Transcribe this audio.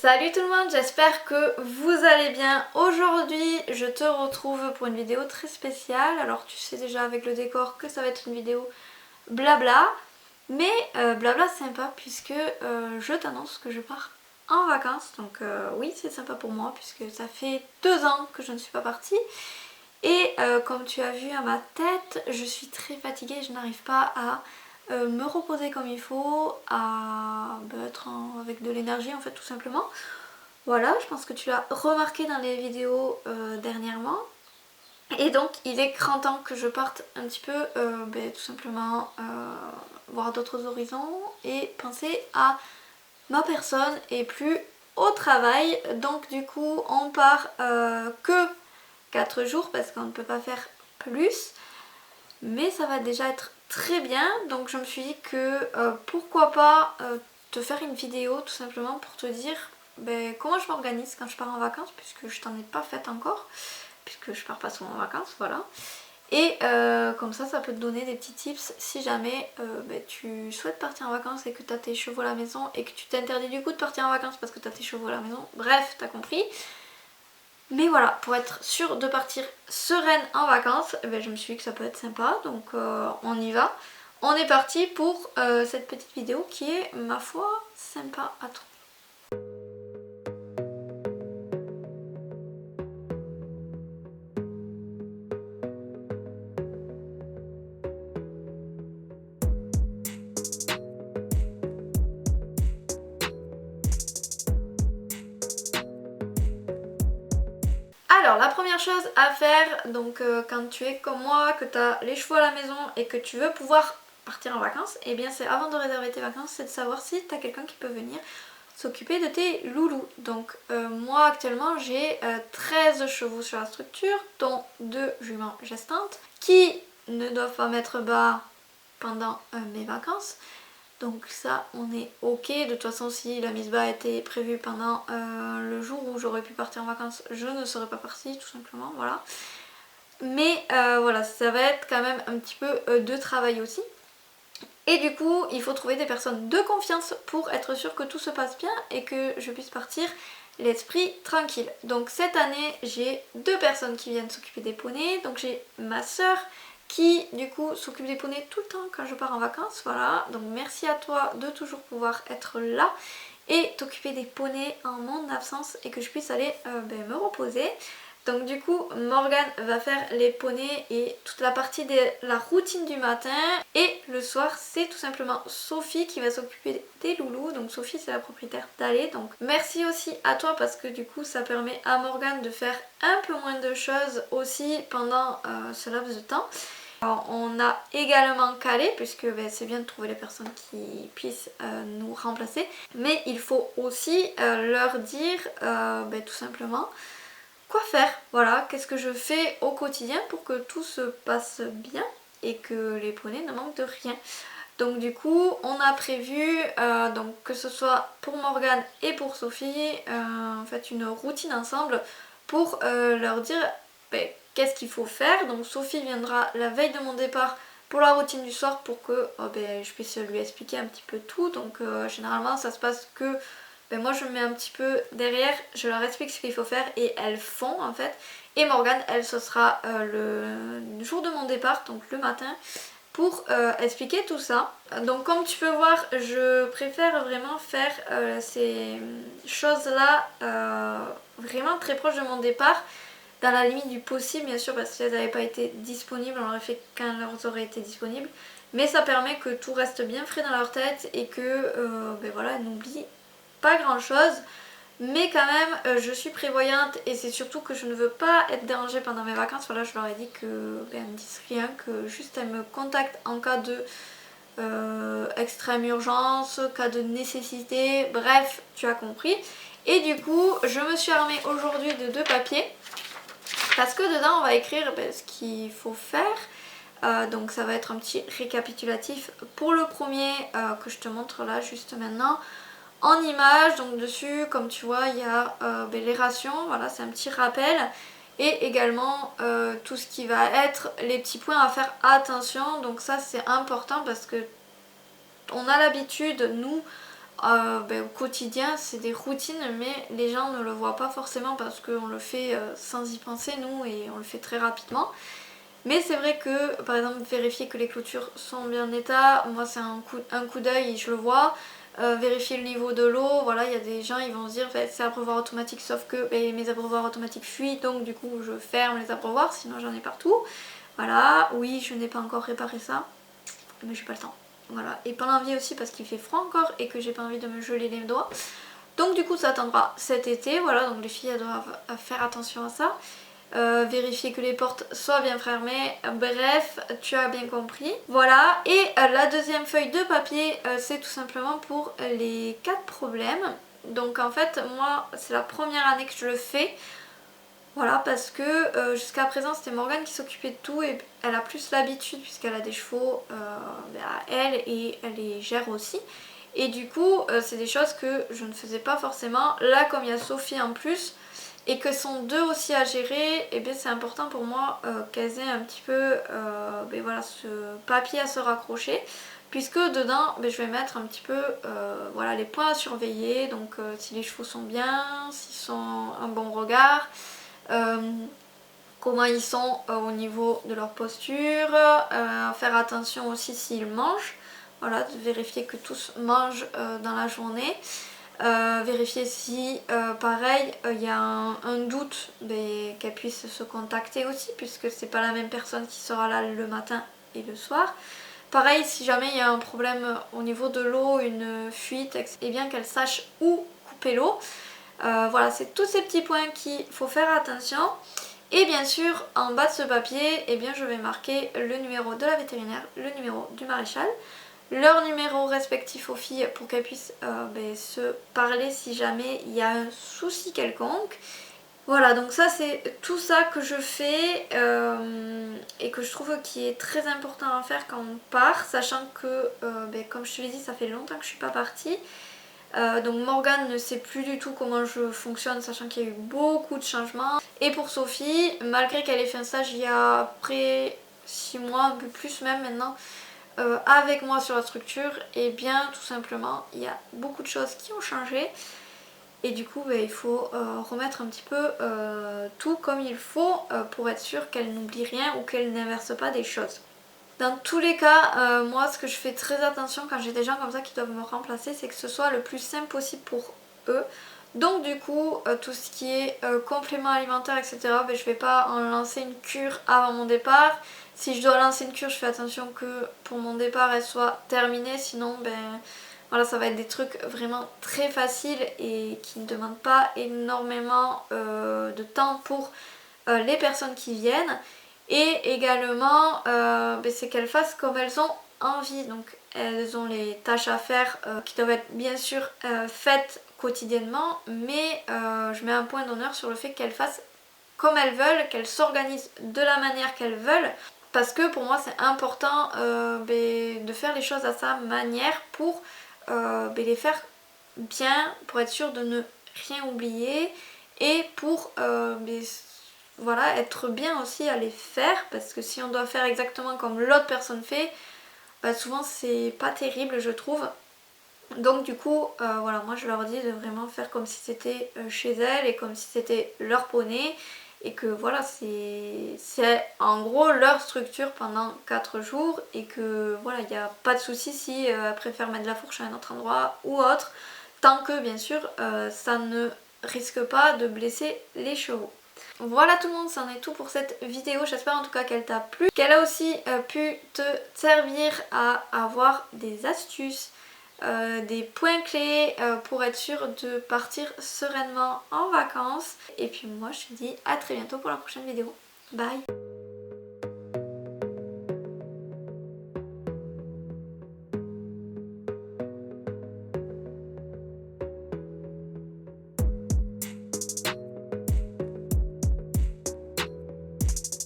Salut tout le monde, j'espère que vous allez bien. Aujourd'hui je te retrouve pour une vidéo très spéciale. Alors tu sais déjà avec le décor que ça va être une vidéo blabla, mais blabla sympa puisque je t'annonce que je pars en vacances. Donc oui, c'est sympa pour moi puisque ça fait 2 ans que je ne suis pas partie. Et comme tu as vu à ma tête, je suis très fatiguée, je n'arrive pas à me reposer comme il faut, à être avec de l'énergie en fait tout simplement. Voilà, je pense que tu l'as remarqué dans les vidéos dernièrement. Et donc il est grand temps que je parte un petit peu tout simplement voir d'autres horizons et penser à ma personne et plus au travail. Donc du coup on part que 4 jours parce qu'on ne peut pas faire plus. Mais ça va déjà être très bien. Donc je me suis dit que pourquoi pas te faire une vidéo tout simplement pour te dire comment je m'organise quand je pars en vacances, puisque je t'en ai pas faite encore, puisque je pars pas souvent en vacances, voilà. Et comme ça peut te donner des petits tips si jamais tu souhaites partir en vacances et que tu as tes chevaux à la maison et que tu t'interdis du coup de partir en vacances parce que tu as tes chevaux à la maison. Bref, t'as compris. Mais voilà, pour être sûre de partir sereine en vacances, je me suis dit que ça peut être sympa, donc on y va. On est parti pour cette petite vidéo qui est, ma foi, sympa à trouver. Alors la première chose à faire, donc quand tu es comme moi, que tu as les chevaux à la maison et que tu veux pouvoir partir en vacances, et bien c'est avant de réserver tes vacances, c'est de savoir si tu as quelqu'un qui peut venir s'occuper de tes loulous. Donc moi actuellement j'ai 13 chevaux sur la structure, dont 2 juments gestantes, qui ne doivent pas mettre bas pendant mes vacances. Donc ça on est ok. De toute façon si la mise bas était prévue pendant le jour où j'aurais pu partir en vacances, je ne serais pas partie tout simplement, voilà. Mais voilà, ça va être quand même un petit peu de travail aussi. Et du coup il faut trouver des personnes de confiance pour être sûr que tout se passe bien et que je puisse partir l'esprit tranquille. Donc cette année j'ai 2 personnes qui viennent s'occuper des poneys. Donc j'ai ma soeur qui du coup s'occupe des poneys tout le temps quand je pars en vacances, voilà. Donc merci à toi de toujours pouvoir être là et t'occuper des poneys en mon absence et que je puisse aller me reposer. Donc du coup Morgane va faire les poneys et toute la partie de la routine du matin, et le soir c'est tout simplement Sophie qui va s'occuper des loulous. Donc Sophie c'est la propriétaire d'Allée, donc merci aussi à toi parce que du coup ça permet à Morgane de faire un peu moins de choses aussi pendant ce laps de temps. Alors, on a également calé puisque c'est bien de trouver les personnes qui puissent nous remplacer, mais il faut aussi leur dire tout simplement quoi faire, voilà, qu'est-ce que je fais au quotidien pour que tout se passe bien et que les poneys ne manquent de rien. Donc du coup on a prévu donc que ce soit pour Morgane et pour Sophie en fait une routine ensemble pour leur dire qu'est-ce qu'il faut faire. Donc Sophie viendra la veille de mon départ pour la routine du soir pour que je puisse lui expliquer un petit peu tout. Donc généralement ça se passe que moi je me mets un petit peu derrière, je leur explique ce qu'il faut faire et elles font en fait. Et Morgane, elle, ce sera le jour de mon départ, donc le matin, pour expliquer tout ça. Donc comme tu peux voir, je préfère vraiment faire ces choses là vraiment très proche de mon départ, dans la limite du possible bien sûr, parce que si elles n'avaient pas été disponibles, on l'aurait fait quand elles auraient été disponibles. Mais ça permet que tout reste bien frais dans leur tête et que voilà, elles n'oublient pas grand chose. Mais quand même je suis prévoyante et c'est surtout que je ne veux pas être dérangée pendant mes vacances. Voilà, je leur ai dit que elles me disent rien, que juste elles me contactent en cas de extrême urgence, cas de nécessité, bref tu as compris. Et du coup je me suis armée aujourd'hui de 2 papiers parce que dedans on va écrire ce qu'il faut faire. Donc ça va être un petit récapitulatif pour le premier que je te montre là juste maintenant en image. Donc dessus comme tu vois il y a les rations, voilà, c'est un petit rappel, et également tout ce qui va être les petits points à faire attention. Donc ça c'est important parce que on a l'habitude nous au quotidien, c'est des routines, mais les gens ne le voient pas forcément parce qu'on le fait sans y penser nous et on le fait très rapidement. Mais c'est vrai que par exemple vérifier que les clôtures sont bien en état, moi c'est un coup d'œil et je le vois. Vérifier le niveau de l'eau, voilà, il y a des gens ils vont se dire c'est abreuvoir automatique, sauf que mes abreuvoirs automatiques fuient, donc du coup je ferme les abreuvoirs, sinon j'en ai partout. Voilà, oui je n'ai pas encore réparé ça, mais j'ai pas le temps. Voilà, et pas l'envie aussi parce qu'il fait froid encore et que j'ai pas envie de me geler les doigts. Donc du coup ça attendra cet été, voilà, donc les filles elles doivent faire attention à ça. Vérifier que les portes soient bien fermées, bref, tu as bien compris. Voilà, et la deuxième feuille de papier, c'est tout simplement pour les 4 problèmes. Donc en fait, moi, c'est la première année que je le fais. Voilà, parce que jusqu'à présent, c'était Morgane qui s'occupait de tout et elle a plus l'habitude puisqu'elle a des chevaux à elle et elle les gère aussi. Et du coup, c'est des choses que je ne faisais pas forcément. Là, comme il y a Sophie en plus, et que sont deux aussi à gérer, et bien c'est important pour moi qu'elles aient un petit peu voilà, ce papier à se raccrocher, puisque dedans je vais mettre un petit peu voilà, les points à surveiller, donc si les chevaux sont bien, s'ils sont un bon regard, comment ils sont au niveau de leur posture, faire attention aussi s'ils mangent, voilà, de vérifier que tous mangent dans la journée. Vérifier si pareil il y a un doute qu'elle puisse se contacter aussi puisque c'est pas la même personne qui sera là le matin et le soir. Pareil, si jamais il y a un problème au niveau de l'eau, une fuite, et bien qu'elle sache où couper l'eau. Voilà, c'est tous ces petits points qu'il faut faire attention. Et bien sûr, en bas de ce papier, eh bien, je vais marquer le numéro de la vétérinaire, le numéro du maréchal, leur numéro respectif aux filles pour qu'elles puissent se parler si jamais il y a un souci quelconque. Voilà, donc ça c'est tout ça que je fais et que je trouve qui est très important à faire quand on part, sachant que comme je te l'ai dit, ça fait longtemps que je suis pas partie. Donc Morgane ne sait plus du tout comment je fonctionne, sachant qu'il y a eu beaucoup de changements. Et pour Sophie, malgré qu'elle ait fait un stage il y a après 6 mois, un peu plus même maintenant, avec moi sur la structure, et bien tout simplement il y a beaucoup de choses qui ont changé et du coup il faut remettre un petit peu tout comme il faut pour être sûr qu'elle n'oublie rien ou qu'elle n'inverse pas des choses. Dans tous les cas, moi ce que je fais très attention quand j'ai des gens comme ça qui doivent me remplacer, c'est que ce soit le plus simple possible pour eux. Donc du coup, tout ce qui est compléments alimentaires, etc., je vais pas en lancer une cure avant mon départ. Si je dois lancer une cure, je fais attention que pour mon départ, elle soit terminée. Sinon, voilà, ça va être des trucs vraiment très faciles et qui ne demandent pas énormément de temps pour les personnes qui viennent. Et également, c'est qu'elles fassent comme elles ont envie. Donc elles ont les tâches à faire qui doivent être bien sûr faites quotidiennement, mais je mets un point d'honneur sur le fait qu'elles fassent comme elles veulent, qu'elles s'organisent de la manière qu'elles veulent, parce que pour moi c'est important de faire les choses à sa manière pour les faire bien, pour être sûr de ne rien oublier et pour voilà, être bien aussi à les faire, parce que si on doit faire exactement comme l'autre personne fait, souvent c'est pas terrible je trouve. Donc du coup voilà, moi je leur dis de vraiment faire comme si c'était chez elles et comme si c'était leur poney, et que voilà, c'est en gros leur structure pendant 4 jours et que voilà, il n'y a pas de souci si elles préfèrent mettre de la fourche à un autre endroit ou autre, tant que bien sûr ça ne risque pas de blesser les chevaux. Voilà tout le monde, c'en est tout pour cette vidéo, j'espère en tout cas qu'elle t'a plu, qu'elle a aussi pu te servir à avoir des astuces, des points clés pour être sûr de partir sereinement en vacances. Et puis moi je te dis à très bientôt pour la prochaine vidéo. Bye!